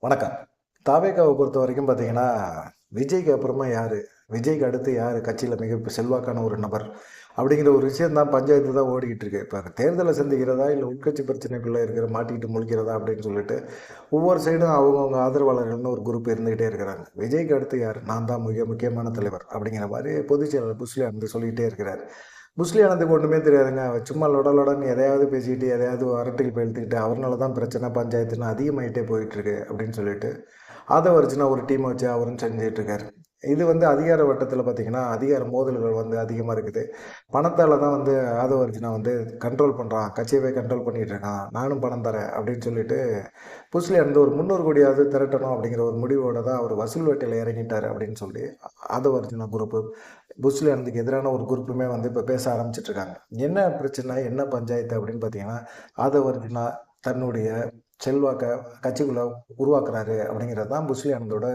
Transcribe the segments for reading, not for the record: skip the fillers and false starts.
வணக்கம். தாவேகாவை பொறுத்த வரைக்கும் பார்த்தீங்கன்னா, விஜய்க்கு அப்புறமா யாரு? விஜய்க்கு அடுத்து யாரு கட்சியில மிக செல்வாக்கான ஒரு நபர்? அப்படிங்கிற ஒரு விஷயம் தான் பஞ்சாயத்து தான் ஓடிக்கிட்டு இருக்கு. இப்ப தேர்தல சந்திக்கிறதா, இல்ல உட்கட்சி பிரச்சனைக்குள்ள இருக்கிற மாட்டிக்கிட்டு முழிக்கிறதா அப்படின்னு சொல்லிட்டு, ஒவ்வொரு சைடும் அவங்கவங்க ஆதரவாளர்கள்னு ஒரு குரூப் இருந்துகிட்டே இருக்கிறாங்க. விஜய்க்கு அடுத்து யாரு? நான் தான் மிக முக்கியமான தலைவர் அப்படிங்கிற மாரி பொதுச் செயலாளர் புஸ்லி வந்து சொல்லிக்கிட்டே இருக்கிறாரு. புஸ்லி ஆனந்துக்கு ஒண்ணுமே தெரியாதுங்க. அவர் சும்மா லொட லொடன்னு எதையாவது பேசிக்கிட்டு, எதையாவது அரட்டைக்கு இழுத்துக்கிட்டு, அவர்னால தான் பிரச்சனை, பஞ்சாயத்துன்னு அதிகமாயிட்டே போயிட்டுருக்கு அப்படின்னு சொல்லிட்டு, ஆதவ அர்ஜுனா ஒரு டீமை வச்சு அவரும் செஞ்சுட்டு இருக்காரு. இது வந்து அதிகார வட்டத்தில் பார்த்தீங்கன்னா, அதிகார மோதல்கள் வந்து அதிகமாக இருக்குது. பணத்தால தான் வந்து ஆதவ அர்ஜுனா வந்து கண்ட்ரோல் பண்ணுறான், கட்சியவே கண்ட்ரோல் பண்ணிட்டு இருக்கான், நானும் பணம் தரேன் அப்படின்னு சொல்லிட்டு, புஸ்லி வந்து ஒரு 300 கோடியாவது திரட்டணும் அப்படிங்கிற ஒரு முடிவோட தான் அவர் வசூல் வேட்டையில் இறங்கிட்டார் அப்படின்னு சொல்லி, ஆதவ அர்ஜுனா குரூப்பு, புஸ்லி ஆனந்துக்கு எதிரான ஒரு குரூப்புமே வந்து இப்போ பேச ஆரம்பிச்சிட்டு இருக்காங்க. என்ன பிரச்சனை, என்ன பஞ்சாயத்து அப்படின்னு பார்த்தீங்கன்னா, ஆதவ அர்ஜுனா தன்னுடைய செல்வாக்க கட்சிக்குள்ள உருவாக்குறாரு அப்படிங்கிறது தான் புஸ்லி ஆனந்தோட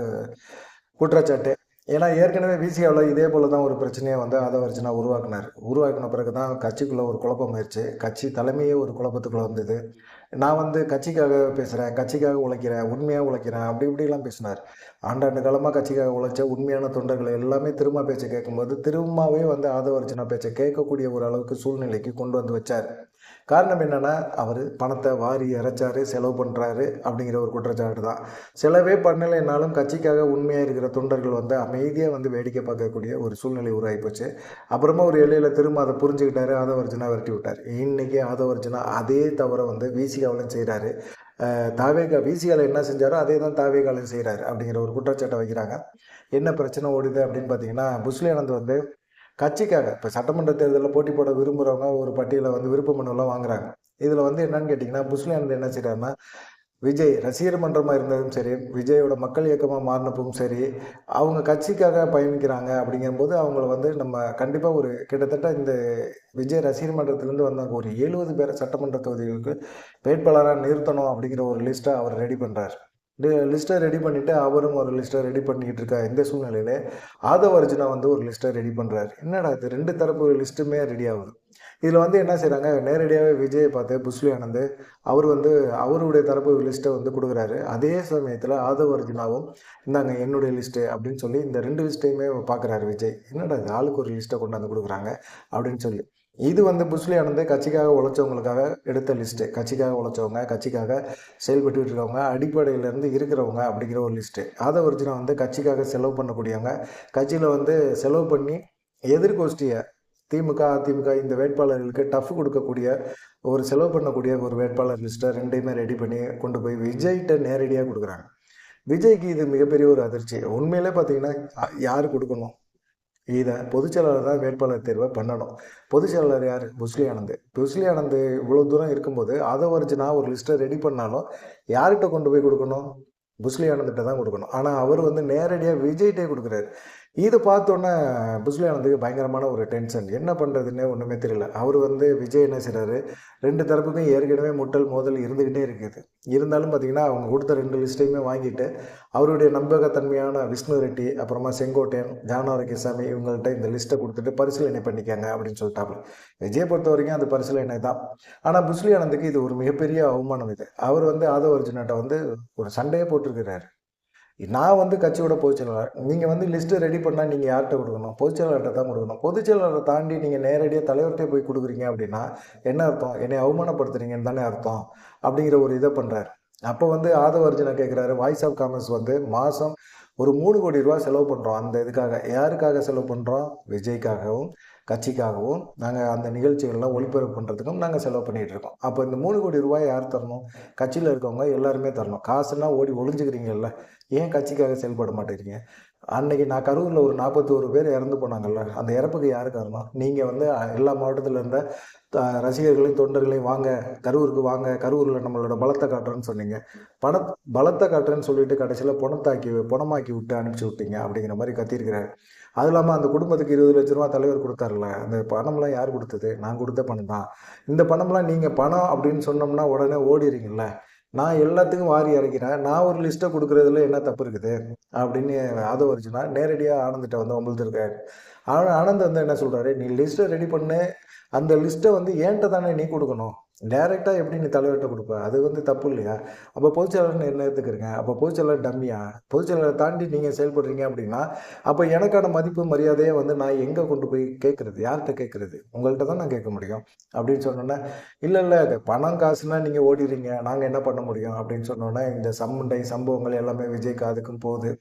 குற்றச்சாட்டு. ஏன்னா ஏற்கனவே விசிகாவில் இதே போல தான் ஒரு பிரச்சனையை வந்து ஆதவ அர்ஜுனா உருவாக்குனார். உருவாக்கின பிறகு தான் கட்சிக்குள்ள ஒரு குழப்பம் ஆயிடுச்சு. கட்சி தலைமையே ஒரு குழப்பத்துக்குள்ள வந்தது. நான் வந்து கட்சிக்காக பேசுகிறேன், கட்சிக்காக உழைக்கிறேன், உண்மையாக உழைக்கிறேன் அப்படி இப்படிலாம் பேசினார். ஆண்டாண்டு காலமாக கட்சிக்காக உழைச்ச உண்மையான தொண்டர்கள் எல்லாமே திரும்ப பேச்சை கேட்கும்போது திரும்பவே வந்து ஆதவ அர்ஜுனா பேச்சை கேட்கக்கூடிய ஒரு அளவுக்கு சூழ்நிலைக்கு கொண்டு வந்து வச்சார். காரணம் என்னன்னா, அவரு பணத்த வாரி இறைச்சாரு, செலவு பண்றாரு அப்படிங்கிற ஒரு குற்றச்சாட்டு தான். செலவே பண்ணலைன்னாலும் கட்சிக்காக உண்மையா இருக்கிற தொண்டர்கள் வந்து அமைதியா வந்து வேடிக்கை பார்க்கக்கூடிய ஒரு சூழ்நிலை உருவாகி போச்சு. அப்புறமா ஒரு எல்லையில திரும்ப அத புரிஞ்சுக்கிட்டாரு. ஆதவ அர்ஜுனா விரட்டி விட்டாரு. இன்னைக்கு ஆதவ அர்ஜுனா அதே தவற வந்து விசிகாவிலும் செய்றாரு. தாவேகா விசிகால என்ன செஞ்சாரோ, அதே தான் தாவேகாலயும் செய்றாரு அப்படிங்கிற ஒரு குற்றச்சாட்ட வைக்கிறாங்க. என்ன பிரச்சனை ஓடுது அப்படின்னு பார்த்தீங்கன்னா, புஸ்லி ஆனந்த் வந்து கட்சிக்காக இப்போ சட்டமன்ற தேர்தலில் போட்டி போட விரும்புகிறவங்க ஒரு பட்டியலை வந்து விருப்ப மனுவெல்லாம் வாங்குறாங்க. இதில் வந்து என்னன்னு கேட்டிங்கன்னா, புஸ்லி ஆனந்த் என்ன செய்றாருன்னா, விஜய் ரசிகர் மன்றமா இருந்ததும் சரி, விஜயோட மக்கள் இயக்கமா மாறினப்பவும் சரி, அவங்க கட்சிக்காக பயணிக்கிறாங்க அப்படிங்கும்போது, அவங்கள வந்து நம்ம கண்டிப்பா ஒரு கிட்டத்தட்ட இந்த விஜய் ரசிகர் மன்றத்திலேருந்து வந்த ஒரு 70 பேர சட்டமன்ற தொகுதிகளுக்கு வேட்பாளரா நிறுத்தணும் அப்படிங்கிற ஒரு லிஸ்ட்ட அவர் ரெடி பண்றாரு. லிஸ்ட்டை ரெடி பண்ணிட்டு, அவரும் ஒரு லிஸ்ட்டை ரெடி பண்ணிக்கிட்டு இருக்க இந்த சூழ்நிலையில, ஆதவ அர்ஜுனா வந்து ஒரு லிஸ்ட்டை ரெடி பண்றாரு. என்னடா இது 2 தரப்பு லிஸ்ட்டுமே ரெடி ஆகுது. இதில வந்து என்ன செய்றாங்க, நேரடியாவே விஜய பார்த்து புஸ்லி ஆனந்து, அவர் வந்து அவருடைய தரப்பு லிஸ்ட்ட வந்து குடுக்குறாரு. அதே சமயத்தில ஆதவ அர்ஜுனாவும், இந்தாங்க என்னுடைய லிஸ்ட்டு அப்படின்னு சொல்லி இந்த 2 லிஸ்ட்டையுமே பார்க்குறாரு விஜய். என்னடா இது ஆளுக்கு ஒரு லிஸ்ட்ட கொண்டாந்து குடுக்குறாங்க அப்படின்னு சொல்லி. இது வந்து புஸ்லி ஆனந்து கட்சிக்காக உழைச்சவங்களுக்காக எடுத்த லிஸ்ட்டு. கட்சிக்காக உழைச்சவங்க, கட்சிக்காக செயல்பட்டுட்டு இருக்கவங்க, அடிப்படையிலேருந்து இருக்கிறவங்க அப்படிங்கிற ஒரு லிஸ்ட்டு. ஆதவ அர்ஜுனா வந்து கட்சிக்காக செலவு பண்ணக்கூடியவங்க, கட்சியில வந்து செலவு பண்ணி எதிர்கோஷ்டிய திமுக, அதிமுக இந்த வேட்பாளர்களுக்கு டஃப் குடுக்கக்கூடிய, ஒரு செலவு பண்ணக்கூடிய ஒரு வேட்பாளர் லிஸ்ட்ட 2யுமே ரெடி பண்ணி கொண்டு போய் விஜய்ட்ட நேரடியா குடுக்குறாங்க. விஜய்க்கு இது மிகப்பெரிய ஒரு அதிர்ச்சி. உண்மையிலே பார்த்தீங்கன்னா, யாரு குடுக்கணும்? இத பொதுச் செயலாளர் தான் வேட்பாளர் தேர்வ பண்ணணும். பொதுச் செயலாளர் யாரு? புஸ்லி ஆனந்த். புஸ்லி ஆனந்த் இவ்வளோ தூரம் இருக்கும்போது, அத வச்சு நான் ஒரு லிஸ்ட்ட ரெடி பண்ணாலும், யார்கிட்ட கொண்டு போய் குடுக்கணும்? புஸ்லி ஆனந்த்ட்ட தான் குடுக்கணும். ஆனா, அவரு வந்து நேரடியா விஜய்ட்டயே குடுக்குறாரு. இத பார்த்தோன்னே புஸ்லி ஆனந்துக்கு பயங்கரமான ஒரு டென்ஷன். என்ன பண்றதுன்னே ஒண்ணுமே தெரியல. அவரு வந்து விஜய் என்ன செய்றாரு, 2 தரப்புக்கும் ஏற்கனவே முட்டல், மோதல் இருந்துகிட்டே இருக்குது. இருந்தாலும் பார்த்தீங்கன்னா, அவங்க குடுத்த 2 லிஸ்ட்டையுமே வாங்கிட்டு, அவருடைய நம்பகத்தன்மையான விஷ்ணு ரெட்டி, அப்புறமா செங்கோட்டையன், ஜான் ஆரோக்கியசாமி இவங்கள்ட்ட இந்த லிஸ்ட்ட குடுத்துட்டு பரிசீலனை பண்ணிக்கங்க அப்படின்னு சொல்லிட்டாப்புல. விஜய பொறுத்தவரைக்கும் அது பரிசீலனை தான். ஆனா, புஸ்லி ஆனந்துக்கு இது ஒரு மிகப்பெரிய அவமானம் இது. அவர் வந்து ஆதவ அர்ஜுனாட்ட வந்து ஒரு சண்டையே போட்டுருக்கிறாரு. நான் வந்து கட்சியோட பொதுச் செயலாளர். நீங்க வந்து லிஸ்ட் ரெடி பண்ணா நீங்க யார்ட்ட குடுக்கணும்? பொதுச் செயலாளர்ட்ட தான் குடுக்கணும். பொதுச் செயலாளர தாண்டி நீங்க நேரடியா தலைவர்ட்டயே போய் குடுக்குறீங்க அப்படின்னா, என்ன அர்த்தம்? என்னைய அவமானப்படுத்துறீங்கன்னு தானே அர்த்தம். அப்படிங்கிற ஒரு இத பண்றாரு. அப்போ வந்து ஆதவ அர்ஜுனா கேட்கிறாரு, வாய்ஸ் ஆஃப் காமர்ஸ் வந்து மாசம் ஒரு ரூ. 3,00,00,000 செலவு பண்றோம். அந்த இதுக்காக. யாருக்காக செலவு பண்றோம்? விஜய்க்காகவும், கட்சிக்காகவும், நாங்க அந்த நிகழ்ச்சிகள்லாம் ஒளிபரப்பு பண்றதுக்கும் நாங்க செலவு பண்ணிட்டு இருக்கோம். அப்போ இந்த ரூ. 3,00,00,000 யார் தரணும்? கட்சியில இருக்கவங்க எல்லாருமே தரணும். காசுன்னா ஓடி ஒளிஞ்சுக்கிறீங்கல்ல. ஏன் கட்சிக்காக செயல்பட மாட்டேங்கிறீங்க? அன்னைக்கு நான் கரூர்ல ஒரு 41 பேர் இறந்து போனாங்கல்ல. அந்த இறப்புக்கு யாரு காரணம்? நீங்க வந்து எல்லா மாவட்டத்துல இருந்த ரசிகர்களையும், தொண்டர்களையும் வாங்க, கரூருக்கு வாங்க, கரூர்ல நம்மளோட பலத்த காட்டுறோம்ன்னு சொன்னீங்க. பண பலத்த காட்டுறேன்னு சொல்லிட்டு கடைசியில பொணமாக்கி விட்டு அனுப்பிச்சு விட்டீங்க அப்படிங்கிற மாரி கத்தியிருக்கிறாரு. அதுவும் இல்லாம அந்த குடும்பத்துக்கு ரூ. 20,00,000 தலைவர் குடுத்தார்ல. அந்த பணம்லாம் யார் குடுத்தது? நான் குடுத்த பணம் தான். இந்த பணம்லாம் நீங்க பணம் அப்படின்னு சொன்னோம்னா உடனே ஓடிறீங்கல்ல. நான் எல்லாத்துக்கும் வாரி இறைக்கிறேன். நான் ஒரு லிஸ்ட்ட குடுக்குறதுல என்ன தப்பு இருக்குது? அப்படின்னு ஆதவ அர்ஜுனா நேரடியா ஆனந்த்ட்ட வந்து வம்பிழுத்துருக்காரு. ஆனந்த் வந்து என்ன சொல்றாரு, "நீ லிஸ்ட்ட ரெடி பண்ணு. அந்த லிஸ்ட்ட வந்து என்ட்ட தானே நீ குடுக்கணும். டைரெக்டாக எப்படி நீ தலைவர்கிட்ட கொடுப்ப? அது வந்து தப்பு இல்லையா? அப்போ பொதுச்செயலாளர்னு என்ன எடுத்துக்கிறீங்க? அப்போ பொதுச்செயலாளர் டம்மியா? பொதுச்செயலாளரை தாண்டி நீங்கள் செயல்படுறீங்க அப்படின்னா, அப்போ எனக்கான மதிப்பு, மரியாதையை வந்து நான் எங்கே கொண்டு போய் கேட்குறது? யார்கிட்ட கேட்குறது? உங்கள்ட்ட தான் நான் கேட்க முடியும். அப்படின்னு சொன்னோன்னே, இல்ல, இல்ல இது பணம் காசுனா நீங்கள் ஓடிறீங்க. நாங்கள் என்ன பண்ண முடியும்? அப்படின்னு சொன்னோன்னே, இந்த சண்டை, சம்பவங்கள் எல்லாமே விஜய் காதுக்கும் போகுது.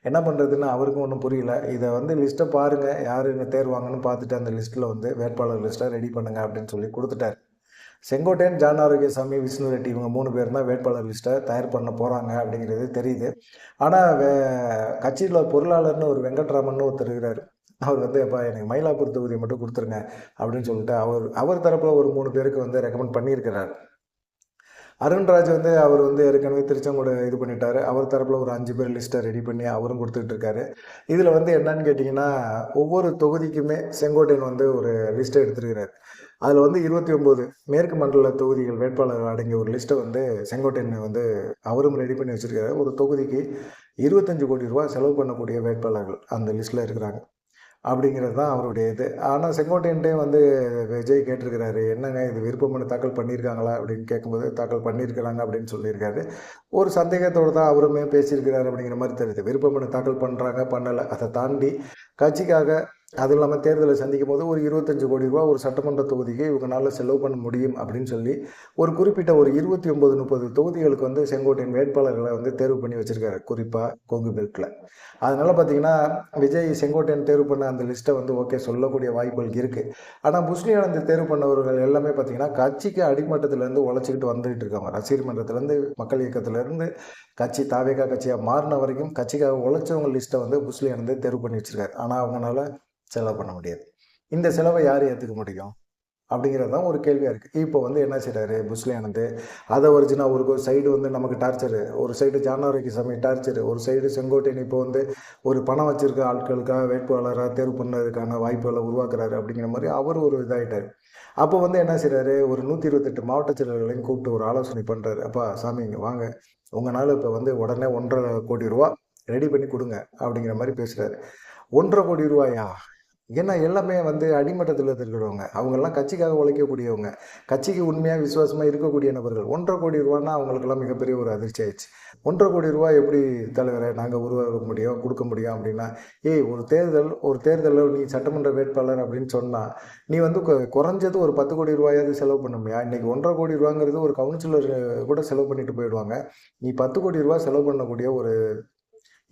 என்ன பண்ணுறதுன்னு அவருக்கும் ஒன்றும் புரியல. இதை வந்து லிஸ்ட்டை பாருங்கள், யார் என்ன தேர்வாங்கன்னு பார்த்துட்டு அந்த லிஸ்ட்டில் வந்து வேட்பாளர் லிஸ்ட்டை ரெடி பண்ணுங்க அப்படின்னு சொல்லி கொடுத்துட்டாரு. செங்கோட்டையன், ஜான் ஆரோக்கியசாமி, விஷ்ணு ரெட்டி இவங்க 3 பேர் தான் வேட்பாளர் லிஸ்ட்டை தயார் பண்ண போகிறாங்க அப்படிங்கிறது தெரியுது. ஆனால் கட்சியில் பொருளாளர்னு ஒரு வெங்கட்ராமன்னு ஒருத்தர் இருக்கிறார். அவர் வந்து எப்பா எனக்கு மயிலாப்பூர் தொகுதியை மட்டும் கொடுத்துருங்க அப்படின்னு சொல்லிட்டு அவர் தரப்பில் ஒரு 3 பேருக்கு வந்து ரெக்கமெண்ட் பண்ணியிருக்கிறார். அருண்ராஜ் வந்து அவர் வந்து ஏற்கனவே திருச்செங்கோடு இது பண்ணிட்டாரு. அவர் தரப்பில் ஒரு 5 பேர் லிஸ்ட்டை ரெடி பண்ணி அவரும் கொடுத்துட்டு இருக்காரு. இதில் வந்து என்னன்னு கேட்டிங்கன்னா, ஒவ்வொரு தொகுதிக்குமே செங்கோட்டையன் வந்து ஒரு லிஸ்ட்டை எடுத்துருக்கிறார். அதில் வந்து 29 மேற்கு மண்டல தொகுதிகள் வேட்பாளர்கள் அடங்கிய ஒரு லிஸ்ட்டை வந்து செங்கோட்டையன் வந்து அவரும் ரெடி பண்ணி வச்சுருக்காரு. ஒரு தொகுதிக்கு 25 கோடி ரூபா செலவு பண்ணக்கூடிய வேட்பாளர்கள் அந்த லிஸ்ட்டில் இருக்கிறாங்க. அப்படிங்கிறது தான் அவருடைய இது. ஆனால் செங்கோட்டையன்ட்டே வந்து விஜய் கேட்டிருக்கிறாரு, என்னங்க இது விருப்ப மனு தாக்கல் பண்ணியிருக்காங்களா அப்படின்னு கேட்கும்போது, தாக்கல் பண்ணியிருக்கிறாங்க அப்படின்னு சொல்லியிருக்காரு. ஒரு சந்தேகத்தோடு தான் அவருமே பேசியிருக்கிறாரு அப்படிங்கிற மாதிரி தெரியுது. விருப்ப மனு தாக்கல் பண்ணுறாங்க, பண்ணலை, அதை தாண்டி கட்சிக்காக அதுவும் இல்லாமல் தேர்தலை சந்திக்கும் போது ஒரு 25 கோடி ரூபா ஒரு சட்டமன்ற தொகுதிக்கு இவங்களால செலவு பண்ண முடியும் அப்படின்னு சொல்லி ஒரு குறிப்பிட்ட ஒரு 29, 30 தொகுதிகளுக்கு வந்து செங்கோட்டையன் வேட்பாளர்களை வந்து தேர்வு பண்ணி வச்சுருக்காரு, குறிப்பாக கொங்கு பெல்ட்டில். அதனால் பார்த்தீங்கன்னா விஜய் செங்கோட்டையன் தேர்வு பண்ண அந்த லிஸ்ட்டை வந்து ஓகே சொல்லக்கூடிய வாய்ப்புகள் இருக்குது. ஆனால் புஷ்ணி ஆனந்த் தேர்வு பண்ணவர்கள் எல்லாமே பார்த்தீங்கன்னா கட்சிக்கு அடிமட்டத்திலேருந்து உழைச்சிக்கிட்டு வந்துகிட்டு இருக்காங்க. ரசிகர் மன்றத்திலேருந்து, மக்கள் இயக்கத்திலேருந்து, கட்சி தாவேகா கட்சியாக மாறின வரைக்கும் கட்சிக்காக உழைச்சவங்க லிஸ்ட்டை வந்து புஷ்ணி ஆனந்த் தேர்வு பண்ணி வச்சுருக்காரு. ஆனால் அவங்களால செலவு பண்ண முடியாது. இந்த செலவை யார் ஏற்றுக்க முடியும் அப்படிங்கிறது தான் ஒரு கேள்வியாக இருக்குது. இப்போ வந்து என்ன செய்கிறாரு புஷ்லி ஆனந்த், அதை ஒரிஜினா ஒரு சைடு வந்து நமக்கு டார்ச்சரு, ஒரு சைடு ஜான் ஆரோக்கியசாமி டார்ச்சரு, ஒரு சைடு செங்கோட்டையன் இப்போ வந்து ஒரு பணம் வச்சிருக்க ஆட்களுக்காக வேட்பாளராக தேர்வு பண்ணதுக்கான வாய்ப்புகளை உருவாக்குறாரு அப்படிங்கிற மாதிரி அவர் ஒரு இதாகிட்டார். அப்போ வந்து என்ன செய்கிறாரு, ஒரு 128 மாவட்ட செயலர்களையும் கூப்பிட்டு ஒரு ஆலோசனை பண்ணுறாரு. அப்பா சாமி இங்கே வாங்க, உங்களால் இப்போ வந்து உடனே 1,50 கோடி ரூபா ரெடி பண்ணி கொடுங்க அப்படிங்கிற மாதிரி பேசுகிறாரு. 1,50 கோடி ரூபாயா? ஏன்னா எல்லாமே வந்து அடிமட்டத்தில் இருக்கிறவங்க, அவங்கெல்லாம் கட்சிக்காக உழைக்கக்கூடியவங்க, கட்சிக்கு உண்மையாக விசுவாசமாக இருக்கக்கூடிய நபர்கள். 1,50 கோடி ரூபான்னா அவங்களுக்கெல்லாம் மிகப்பெரிய ஒரு அதிர்ச்சி ஆயிடுச்சு. 1,50 கோடி ரூபா எப்படி தலைவரை நாங்கள் உருவாக்க முடியும், கொடுக்க முடியும் அப்படின்னா, ஒரு தேர்தலில் நீ சட்டமன்ற வேட்பாளர் அப்படின்னு சொன்னால் நீ வந்து குறைஞ்சது ஒரு 10 கோடி ரூபாயாவது செலவு பண்ண முடியா? இன்றைக்கி 1,50 கோடி ரூபாங்கிறது ஒரு கவுன்சிலர் கூட செலவு பண்ணிட்டு போயிடுவாங்க. நீ 10 கோடி ரூபா செலவு பண்ணக்கூடிய ஒரு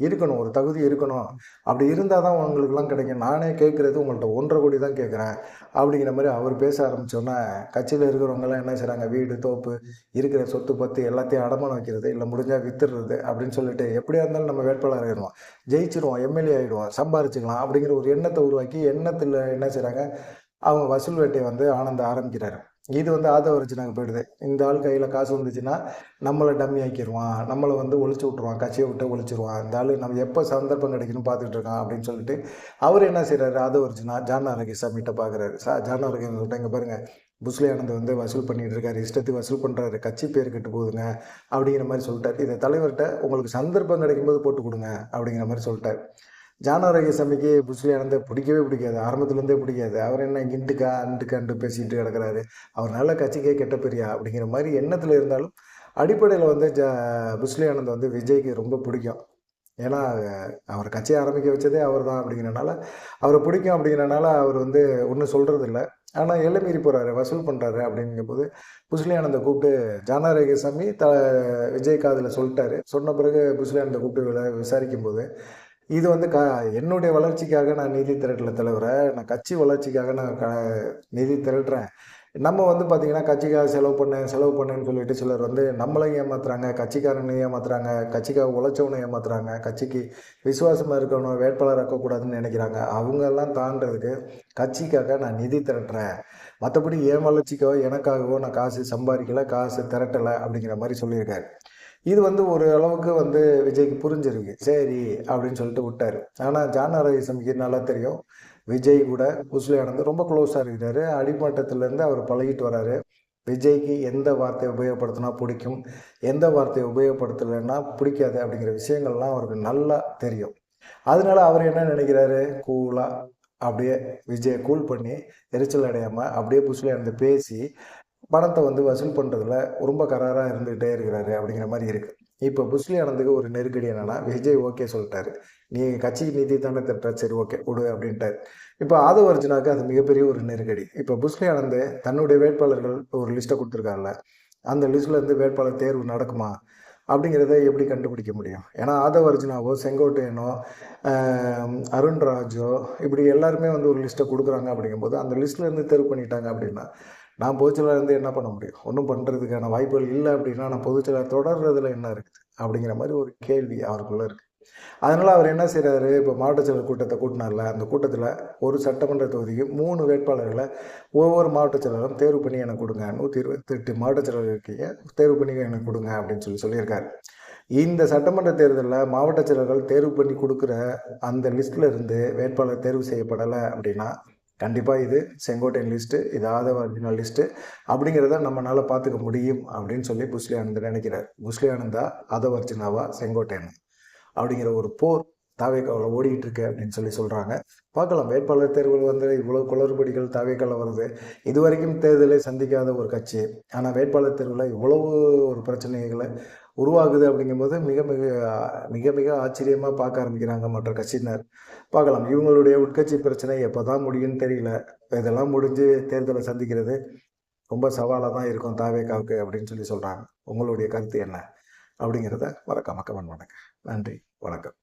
இருக்கணும், ஒரு தகுதி இருக்கணும். அப்படி இருந்தால் தான் உங்களுக்கெல்லாம் கிடைக்கும். நானே கேட்குறது உங்கள்கிட்ட 1,50 கோடி தான் கேட்குறேன் அப்படிங்கிற மாதிரி அவர் பேச ஆரம்பித்தோன்னே, கட்சியில் இருக்கிறவங்கெல்லாம் என்ன செய்கிறாங்க, வீடு தோப்பு இருக்கிற சொத்து பத்து எல்லாத்தையும் அடமானம் வைக்கிறது, இல்லை முடிஞ்சால் வித்துடுறது அப்படின்னு சொல்லிட்டு எப்படியா இருந்தாலும் நம்ம வேட்பாளர் ஆகிடுவோம், ஜெயிச்சிருவோம், எம்எல்ஏ ஆகிடுவோம், சம்பாரிச்சிக்கலாம் அப்படிங்கிற ஒரு எண்ணத்தை உருவாக்கி எண்ணத்தில் என்ன செய்கிறாங்க, அவங்க வசூல் வேட்டையை வந்து ஆனந்த் ஆரம்பிக்கிறாரு. இது வந்து ஆதவர்ஜுனாக்கு போயிடுது. இந்த ஆள் கையில் காசு வந்துச்சுன்னா நம்மளை டம்மி ஆக்கிடுவான், நம்மளை வந்து ஒழிச்சு விட்ருவான், கட்சியை விட்டு ஒழிச்சிருவான், இந்த ஆள் நம்ம எப்போ சந்தர்ப்பம் கிடைக்கணும் பார்த்துக்கிட்டு இருக்கான் அப்படின்னு சொல்லிட்டு அவர் என்ன செய்கிறாரு, ஆதவர்ஜுனா ஜான் ஆரோக்கியசாமிகிட்ட பார்க்குறாரு. ஜான் ஆரோக்கியம் இங்கே பாருங்கள், புஷ்லி ஆனந்த் வந்து வசூல் பண்ணிகிட்டு இருக்காரு, இஷ்டத்துக்கு வசூல் பண்ணுறாரு, கட்சி பேர் கெட்டு போகுதுங்க அப்படிங்கிற மாதிரி சொல்லிட்டார். இதை தலைவர்கிட்ட உங்களுக்கு சந்தர்ப்பம் கிடைக்கும்போது போட்டு கொடுங்க அப்படிங்கிற மாதிரி சொல்லிட்டார். ஜான் ஆரோக்கியசாமிக்கு புஷ்லி ஆனந்த் பிடிக்கவே பிடிக்காது, ஆரம்பத்துலேருந்தே பிடிக்காது. அவர் என்ன அண்டுக்கான்ட்டு பேசிகிட்டு கிடக்கிறாரு, அவர் நல்ல கட்சிக்கே கெட்ட பெரியா அப்படிங்கிற மாதிரி எண்ணத்தில் இருந்தாலும் அடிப்படையில் வந்து புஷ்லி ஆனந்த் வந்து விஜய்க்கு ரொம்ப பிடிக்கும். ஏன்னா அவர் கட்சியை ஆரம்பிக்க வச்சதே அவர் தான் அப்படிங்கிறனால அவரை பிடிக்கும். அப்படிங்கிறனால அவர் வந்து ஒன்றும் சொல்கிறது இல்லை. ஆனால் எல்லை மீறி போகிறாரு, வசூல் பண்ணுறாரு அப்படிங்கும்போது புஷ்லி ஆனந்தை கூப்பிட்டு ஜான் ஆரோக்கியசாமி விஜய் காதில் சொல்லிட்டாரு. சொன்ன பிறகு புஷ்லி ஆனந்தை கூப்பிட்டு விசாரிக்கும் போது, இது வந்து என்னுடைய வளர்ச்சிக்காக நான் நிதி திரட்டல தலைவரை, நான் கட்சி வளர்ச்சிக்காக நான் நிதி திரட்டுறேன். நம்ம வந்து பார்த்திங்கன்னா கட்சிக்காக செலவு பண்ணேன்னு சொல்லிட்டு சிலர் வந்து நம்மளையும் ஏமாத்துறாங்க, கட்சிக்காரனையும் ஏமாத்துறாங்க, கட்சிக்காக உழைச்சவனை ஏமாத்துறாங்க, கட்சிக்கு விசுவாசமாக இருக்கணும் வேட்பாளர் ஆக்கக்கூடாதுன்னு நினைக்கிறாங்க. அவங்கெல்லாம் தாண்டதுக்கு கட்சிக்காக நான் நிதி திரட்டுறேன், மற்றபடி என் வளர்ச்சிக்காக எனக்காகவோ நான் காசு சம்பாதிக்கலை, காசு திரட்டலை அப்படிங்கிற மாதிரி சொல்லியிருக்காரு. இது வந்து ஒரு அளவுக்கு வந்து விஜய்க்கு புரிஞ்சிருக்கு. சரி அப்படின்னு சொல்லிட்டு விட்டார். ஆனால் ஜான் ஆரோக்கியசாமிக்கு நல்லா தெரியும், விஜய் கூட புஷ்லி ஆனந்த் ரொம்ப க்ளோஸாக இருக்கிறாரு. அடிமட்டத்திலேருந்து அவர் பழகிட்டு வராரு. விஜய்க்கு எந்த வார்த்தையை உபயோகப்படுத்தினா பிடிக்கும், எந்த வார்த்தையை உபயோகப்படுத்தலைன்னா பிடிக்காது அப்படிங்கிற விஷயங்கள்லாம் அவருக்கு நல்லா தெரியும். அதனால அவர் என்ன நினைக்கிறாரு, கூலாக அப்படியே விஜயை கூல் பண்ணி எரிச்சல் அடையாமல் அப்படியே புஷ்லி ஆனந்த் பேசி பணத்தை வந்து வசூல் பண்ணுறதுல ரொம்ப கராராக இருந்துகிட்டே இருக்கிறாரு அப்படிங்கிற மாதிரி இருக்குது. இப்போ புஸ்லி ஆனந்துக்கு ஒரு நெருக்கடி என்னென்னா, விஜய் ஓகே சொல்லிட்டாரு. நீ கட்சிக்கு நிதி தானே திட்ட, சரி ஓகே கொடு அப்படின்ட்டாரு. இப்போ ஆதவ அர்ஜுனாவுக்கு அது மிகப்பெரிய ஒரு நெருக்கடி. இப்போ புஸ்லி ஆனந்து தன்னுடைய வேட்பாளர்கள் ஒரு லிஸ்ட்டை கொடுத்துருக்காருல்ல, அந்த லிஸ்ட்டில் இருந்து வேட்பாளர் தேர்வு நடக்குமா அப்படிங்கிறத எப்படி கண்டுபிடிக்க முடியும்? ஏன்னா ஆதவ அர்ஜுனாவோ செங்கோட்டையனோ அருண்ராஜோ இப்படி எல்லாருமே வந்து ஒரு லிஸ்ட்டை கொடுக்குறாங்க. அப்படிங்கும்போது அந்த லிஸ்ட்டில் இருந்து தேர்வு பண்ணிட்டாங்க அப்படின்னா, நான் பொதுச்செயலாளர் இருந்து என்ன பண்ண முடியும்? ஒன்றும் பண்ணுறதுக்கான வாய்ப்புகள் இல்லை. அப்படின்னா நான் பொதுச்செயலாளர் தொடர்றதுல என்ன இருக்குது அப்படிங்கிற மாதிரி ஒரு கேள்வி அவருக்குள்ளே இருக்குது. அதனால் அவர் என்ன செய்கிறாரு, இப்போ மாவட்ட செயலர் கூட்டத்தை கூட்டினார்ல, அந்த கூட்டத்தில் ஒரு சட்டமன்ற தொகுதிக்கு 3 வேட்பாளர்களை ஒவ்வொரு மாவட்ட செயலரும் தேர்வு பண்ணி எனக்கு கொடுங்க, 128 மாவட்ட செயலர் இருக்கீங்க, தேர்வு பண்ணி எனக்கு கொடுங்க அப்படின்னு சொல்லியிருக்காரு. இந்த சட்டமன்ற தேர்தலில் மாவட்ட செயலர்கள் தேர்வு பண்ணி கொடுக்குற அந்த லிஸ்ட்டில் இருந்து வேட்பாளர் தேர்வு செய்யப்படலை அப்படின்னா, கண்டிப்பாக இது செங்கோட்டையன் லிஸ்ட்டு, இது ஆதவ அர்ஜுனா லிஸ்ட்டு அப்படிங்கிறத நம்மளால் பார்த்துக்க முடியும் அப்படின்னு சொல்லி புஸ்லி ஆனந்த் நினைக்கிறார். புஸ்லி ஆனந்தா, ஆதவ அர்ஜுனாவா, செங்கோட்டையன் அப்படிங்கிற ஒரு போர் தாவேக்காவில் ஓடிக்கிட்டு இருக்கு அப்படின்னு சொல்கிறாங்க. பார்க்கலாம், வேட்பாளர் தேர்வில் வந்து இவ்வளோ குளறுபடிகள் தாவேக்காவில் வருது. இது வரைக்கும் தேர்தலை சந்திக்காத ஒரு கட்சி, ஆனால் வேட்பாளர் தேர்வில் இவ்வளவு ஒரு பிரச்சனைகளை உருவாகுது அப்படிங்கும்போது மிக மிக மிக மிக ஆச்சரியமாக பார்க்க ஆரம்பிக்கிறாங்க மற்ற கட்சியினர். பார்க்கலாம், இவங்களுடைய உட்கட்சி பிரச்சனை எப்போ தான் முடியும்னு தெரியல. இதெல்லாம் முடிஞ்சு தேர்தலை சந்திக்கிறது ரொம்ப சவாலாக தான் இருக்கும் தாவேக்காவுக்கு அப்படின்னு சொல்கிறாங்க. உங்களுடைய கருத்து என்ன அப்படிங்கிறத மறக்காம கமெண்ட் பண்ணுங்க. நன்றி, வணக்கம்.